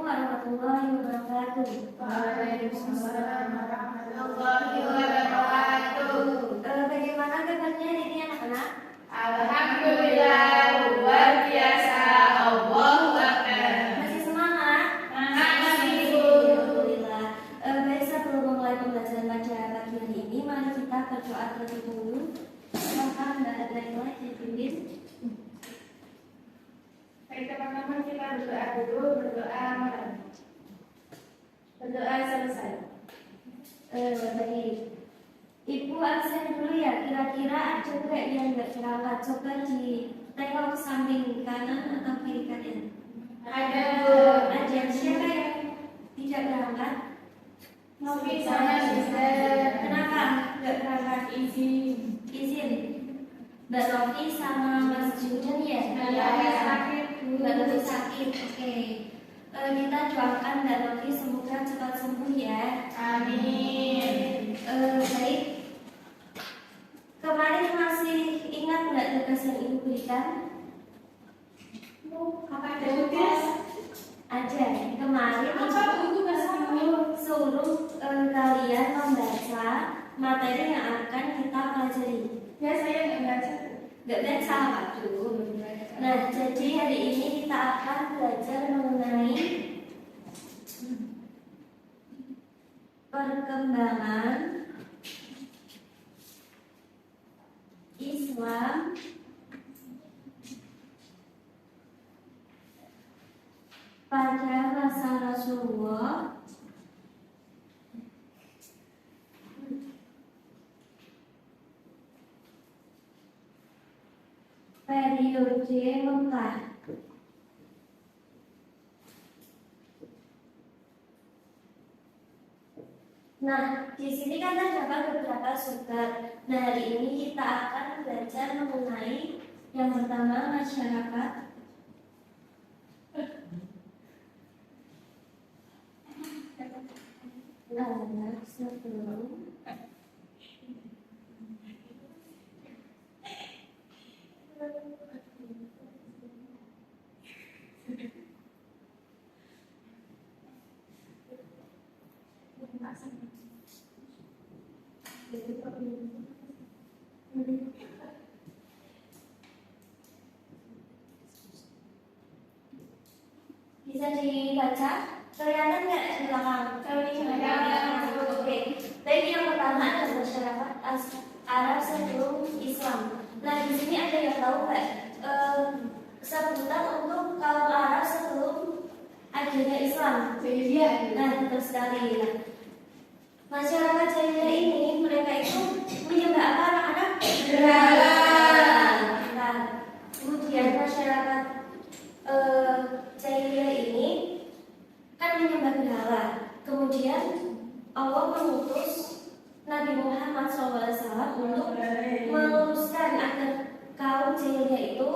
warahmatullahi wabarakatuh. Waalaikumsalam warahmatullahi wabarakatuh. Bagaimana kabarnya ini anak-anak? Alhamdulillah, luar biasa. Allahu Akbar. Masih semangat? Masih, Bu. Alhamdulillah. Baik, sebelum memulai pembelajaran pada pagi hari ini, mari kita berdoa terlebih dahulu. Silakan Mbak Naila dipimpin. Baik teman-teman, kita berdoa dulu, berdoa selesai. Baik. Ibu absen dulu ya, kira-kira ada nggak yang nggak berangkat? Coba ditengok samping kanan atau kiri kalian. Ada, Bu. Ada siapa yang tidak berangkat? Novi sama Sister. Kenapa nggak berangkat? Izin. Mbak Novi sama Mas Judan ya? Mbak Novi sakit, Bu. Mbak Novi sakit, oke. Kita doakan Mbak Novi semoga cepat sembuh ya. Amin. Baik. Kemarin masih ingat nggak tugas yang Ibu berikan? Apa ada tugas? Ada. Kemarin Apa Bu tugas Ibu? suruh kalian membaca materi yang akan kita pelajari. Ya, saya nggak baca. Nggak baca, waduh. Nah, jadi hari ini kita akan belajar mengenai perkembangan Islam pada masa Rasulullah periode Mekah. Nah, di sini kan terdapat beberapa surat. Nah, hari ini kita akan belajar mengenai yang pertama masyarakat. Nah, sebelum bisa dibaca, kelihatan nggak di belakang? Kelihatan. Oke. Baik, yang pertama adalah masyarakat Arab sebelum Islam. Nah, di sini ada yang tahu nggak sebutan untuk kaum Arab sebelum adanya Islam? Jahiliyah. Nah, betul sekali. Nah, masyarakat jahiliyah ini mereka itu menyembah apa anak-anak? Berhala. Nah, kemudian masyarakat jahiliyah ini kan menyembah berhala. Kemudian Allah mengutus Nabi Muhammad SAW untuk meluruskan agar kaum jahiliyah itu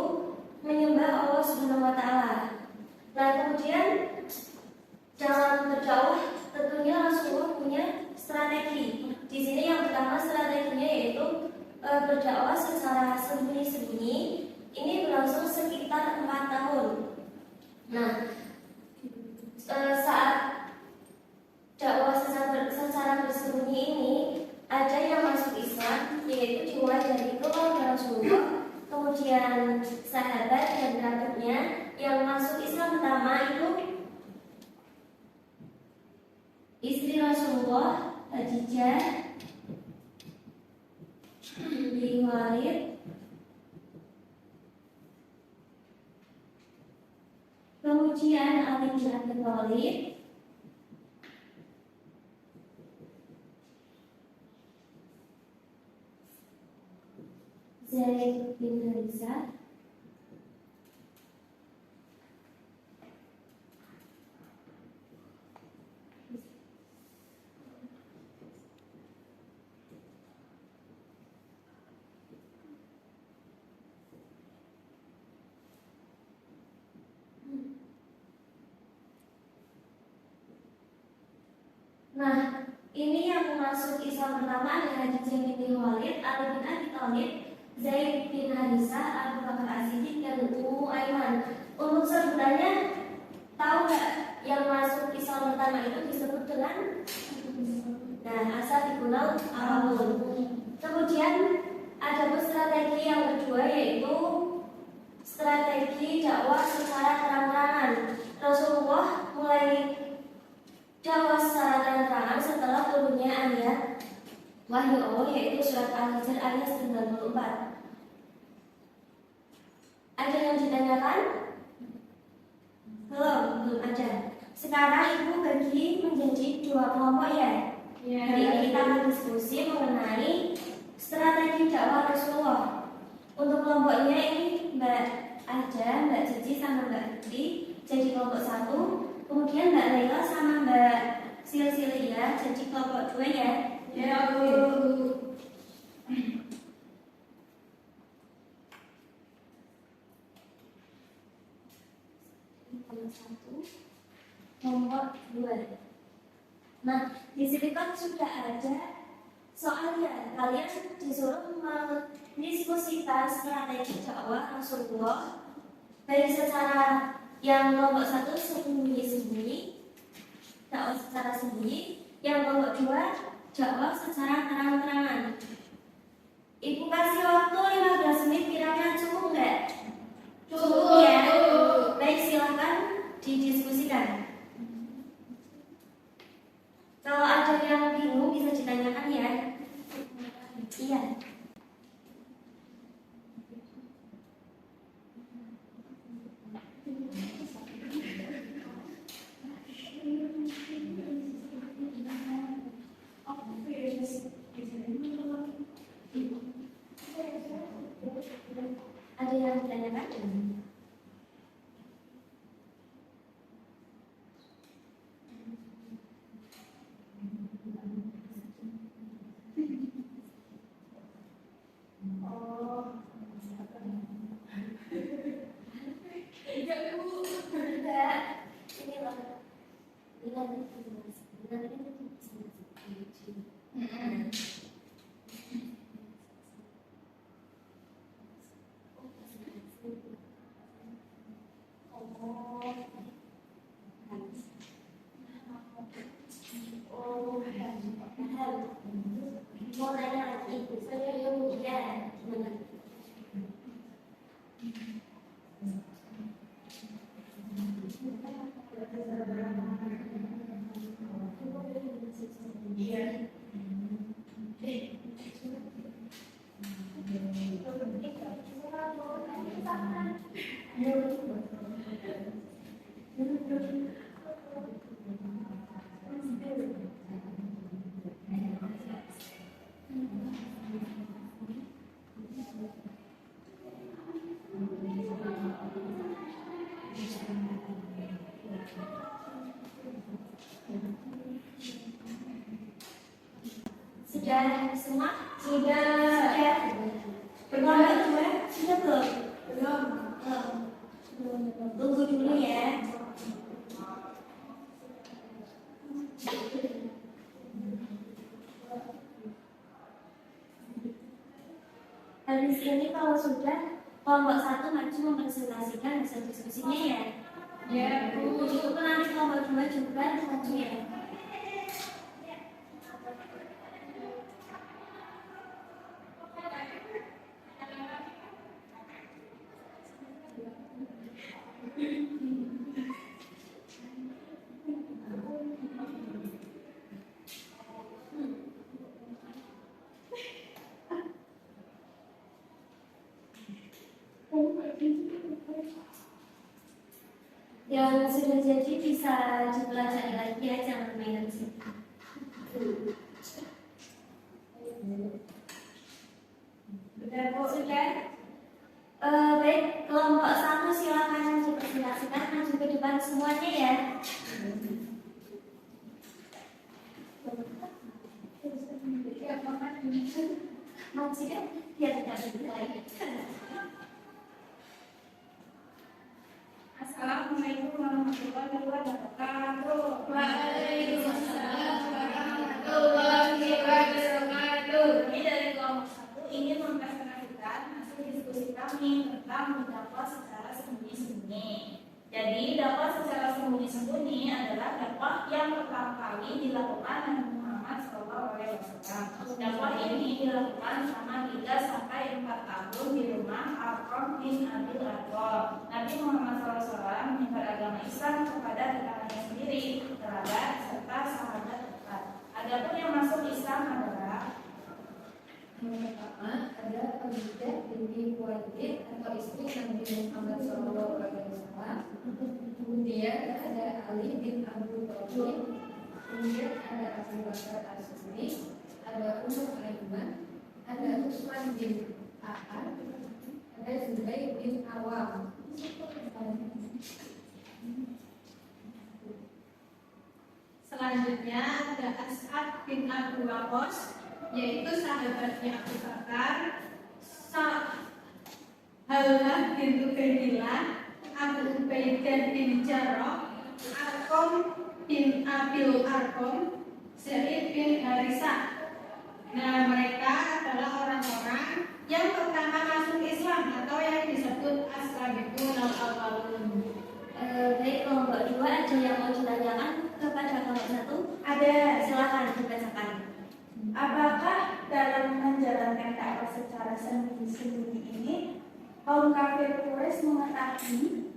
menyembah Allah Subhanahu wa Ta'ala. Nah, kemudian dalam berdakwah tentunya Rasulullah punya strategi. Di sini yang pertama strateginya yaitu berdakwah secara sembunyi-sembunyi. Ini berlangsung sekitar 4 tahun. Nah, saat dakwah secara bersembunyi ini ada yang masuk Islam, yaitu dimulai dari keluarga Rasulullah, kemudian sahabat dan kerabatnya. Yang masuk Islam pertama itu istri Rasulullah, Khadijah binti Khuwailid, kemudian Ali bin Abi Thalib, Zaid bin Harithah, nah, ini yang masuk Islam pertama adalah Khadijah binti Khuwailid, Ali bin Abi Thalib, Zaid bin Harithah, Abu Bakar As-Siddiq, dan Ummu Aiman. Untuk sebutannya tahu nggak yang masuk soal pertama itu disebut dengan asal dikenal awal. Kemudian ada strategi yang kedua, yaitu strategi dakwah secara terang-terangan. Rasulullah mulai dakwah secara terang-terangan setelah turunnya ayat wahyu Allah, yaitu surat Al-Hijr ayat 94. Ada yang ditanyakan? Belum ada. Sekarang ibu bagi menjadi dua kelompok ya. Hari ini kita akan diskusi mengenai strategi dakwah Rasulullah. Untuk kelompoknya ini Mbak Aja, Mbak Cici sama Mbak Putri jadi kelompok 1. Kemudian Mbak Laila sama Mbak Silsilia jadi kelompok 2 ya. Ya, Bu. Nomor 2. Nah, di sini kan sudah ada soalnya. Kalian disuruh mendiskusikan strategi dakwah Rasulullah baik secara yang kelompok 1 sembunyi-sembunyi, dakwah secara sembunyi, yang kelompok 2 dakwah secara terang-terangan. Ibu kasih waktu 15 menit, kiranya cukup nggak? Cukup ya. Baik, silakan didiskusikan. Kalau ada yang bingung bisa ditanyakan ya. Iya. Ada yang ditanyakan? Sudah semua? Sudah. Berkelompok 2? Sudah belum? Belum. Tunggu dulu ya. Habis ini kalau sudah, kelompok 1 maju mempresentasikan hasil diskusinya ya. Ya, Bu. Begitu pun nanti kelompok 2 juga maju ya. Yang sudah jadi bisa dipelajari lagi ya, jangan main di sini. Sudah, Bu. Sudah. Baik, kelompok 1 silakan dipresentasikan, maju ke depan semuanya ya. Maju ya, biar tidak berhenti lagi. Assalamualaikum warahmatullahi wabarakatuh. Waalaikumsalam warahmatullahi wabarakatuh. Kami dari kelompok 1 ingin mempresentasikan hasil diskusi kami tentang dakwah secara sembunyi-sembunyi. Jadi dakwah secara sembunyi-sembunyi adalah adalah dakwah yang pertama kali dilakukan Nabi Muhammad SAW. Dakwah ini dilakukan selama 3 sampai 4 tahun di rumah Arqam bin Abil Arqam. Nabi Muhammad SAW menyebar agama Islam kepada tetangganya sendiri, kerabat, serta sahabat dekat. Adapun yang masuk Islam adalah yang pertama ada Khadijah binti Khuwailid atau istri Nabi Muhammad SAW. Kemudian ada Ali bin Abu Thalib. Kemudian ada Abu Bakar As-Siddiq, ada Umar Aiman, ada Utsman bin Affan, ada Zubair bin Awam. Selanjutnya ada As'ad bin Abu Waqqas, yaitu sahabatnya Abu Bakar, Halah bin Ubaidillah, Abu Ubaidah bin Jarrah, Arqam bin Abil Arqam, Zaid bin Harisah. Nah, mereka adalah orang-orang yang pertama masuk Islam atau yang disebut as-sabiqun al-awwalun. Baik, kelompok 2 ada yang mau ditanyakan kepada kelompok 1? ada. Silakan dibacakan. Apakah dalam menjalankan dakwah secara sembunyi-sembunyi ini kaum kafir Quraisy mengetahui?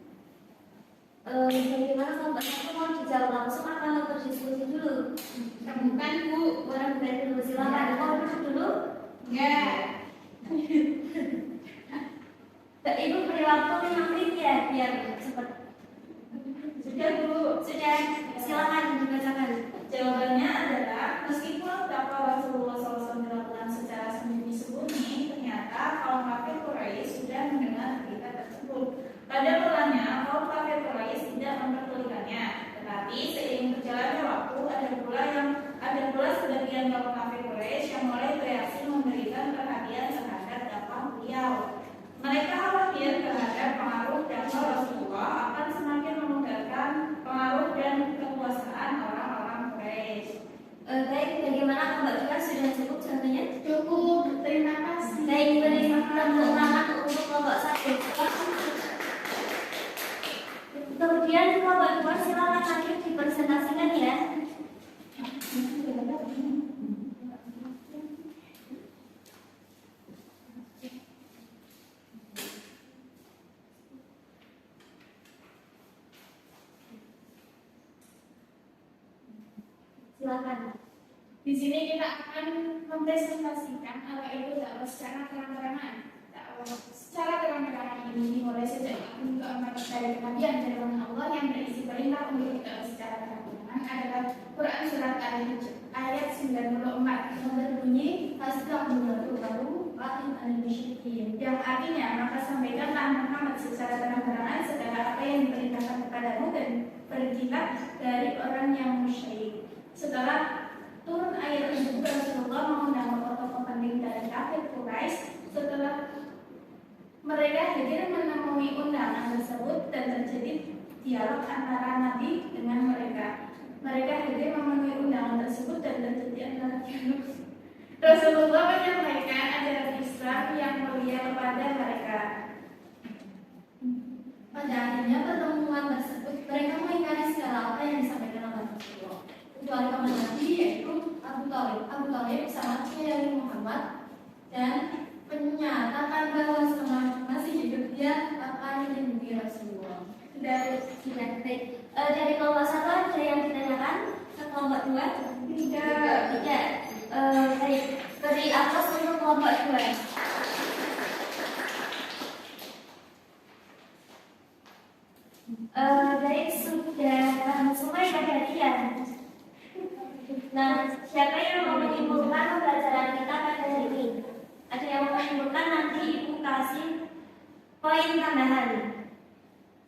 Bagaimana kelompok 1 mau dijawab langsung atau berdiskusi dulu? Bukan, Bu. Orang berani dulu, silakan. Mau duduk dulu? Enggak. Ibu beri waktu 5 menit ya, biar cepat. Sudah, Bu. Sudah, silakan dibacakan. Jawabannya adalah meskipun dakwah Rasulullah SAW dilakukan secara sembunyi-sembunyi, ternyata kaum kafir Quraisy sudah mendengar berita tersebut. Pada mulanya kaum kafir Quraisy tidak memperdulikannya, tetapi seiring berjalannya waktu ada pula sebagian kaum kafir Quraisy yang mulai bereaksi memberikan perhatian terhadap dakwah beliau. Mereka khawatir terhadap pengaruh dakwah Rasulullah akan semakin memudarkan pengaruh dan kekuasaan orang-orang Quraisy. Baik, bagaimana kelompok 2 sudah cukup contohnya? Cukup. Terima kasih. Baik, beri tepuk tangan untuk kelompok 1. Kemudian kelompok 2 silakan lagi dipresentasikan ya. Silakan. Di sini kita akan mempresentasikan apa itu dakwah secara terang-terangan. Dakwah secara terang-terangan ini dimulai sejak tahun ke-4 dari kenabian dari Allah yang berisi perintah untuk dakwah secara terang-terangan adalah Quran surat Al-Hijr ayat 94 yang berbunyi Astagfirullahaladzim baru Wahid al-Musyrikin, yang artinya maka sampaikanlah Muhammad secara terang-terangan segala apa yang diperintahkan kepadamu dan pergilah dari orang yang musyrik. Setelah turun ayat tersebut, Rasulullah mengundang tokoh penting dari kafir Quraisy. Setelah mereka hadir menemui undangan tersebut dan terjadi dialog antara Nabi dengan mereka. Mereka hadir memenuhi undangan tersebut dan terjadi antara dialog. Rasulullah menyampaikan ajaran Islam yang mulia kepada mereka. Pada akhirnya pertemuan tersebut mereka mengingkari segala apa yang disampaikan oleh Rasulullah, kecuali paman Nabi yaitu Abu Thalib. Abu Thalib sangat menyayangi Muhammad dan menyatakan bahwa selama masih hidup dia akan melindungi Rasulullah. Dari kelompok 1 ada yang ditanyakan ke kelompok 2? Tidak. Baik, beri aplaus untuk kelompok 2. Baik, sudah semua yang perhatian. Nah, siapa yang mau menyimpulkan pembelajaran kita pada hari ini? Ada yang mau menyimpulkan, nanti Ibu kasih poin tambahan.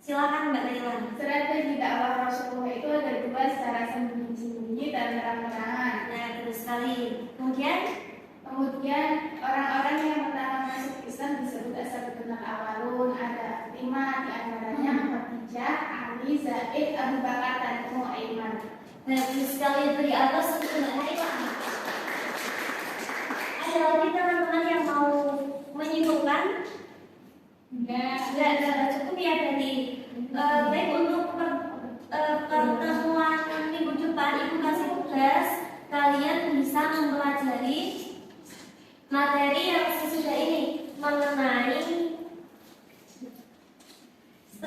Silakan Mbak Laila. Strategi dakwah Rasulullah itu ada 2, secara sembunyi-sembunyi dan terang-terangan. Nah, betul sekali. Kemudian orang-orang yang pertama masuk Islam disebut as-sabiqun al-awwalun. Ada 5 di antaranya Khadijah, Ali, Zaid, Abu Bakar dan Umar Aiman. bagus sekali, beri atas untuk Mbak Laila. Ada lagi teman-teman yang mau menyimpulkan? Enggak cukup ya berarti. Baik, untuk pertemuan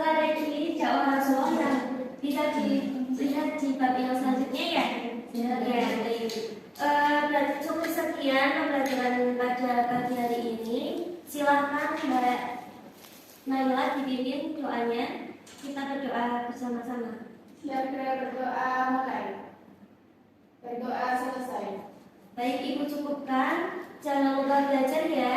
strategi dakwah Rasulullah yang bisa dilihat di bab yang selanjutnya ya. Ya, baik. Dan cukup sekian pembelajaran pada pagi hari ini. Silahkan Mbak Naila dipimpin doanya. Kita berdoa bersama-sama. Silakan berdoa mulai. Berdoa selesai. Baik, Ibu cukupkan. Jangan lupa belajar ya.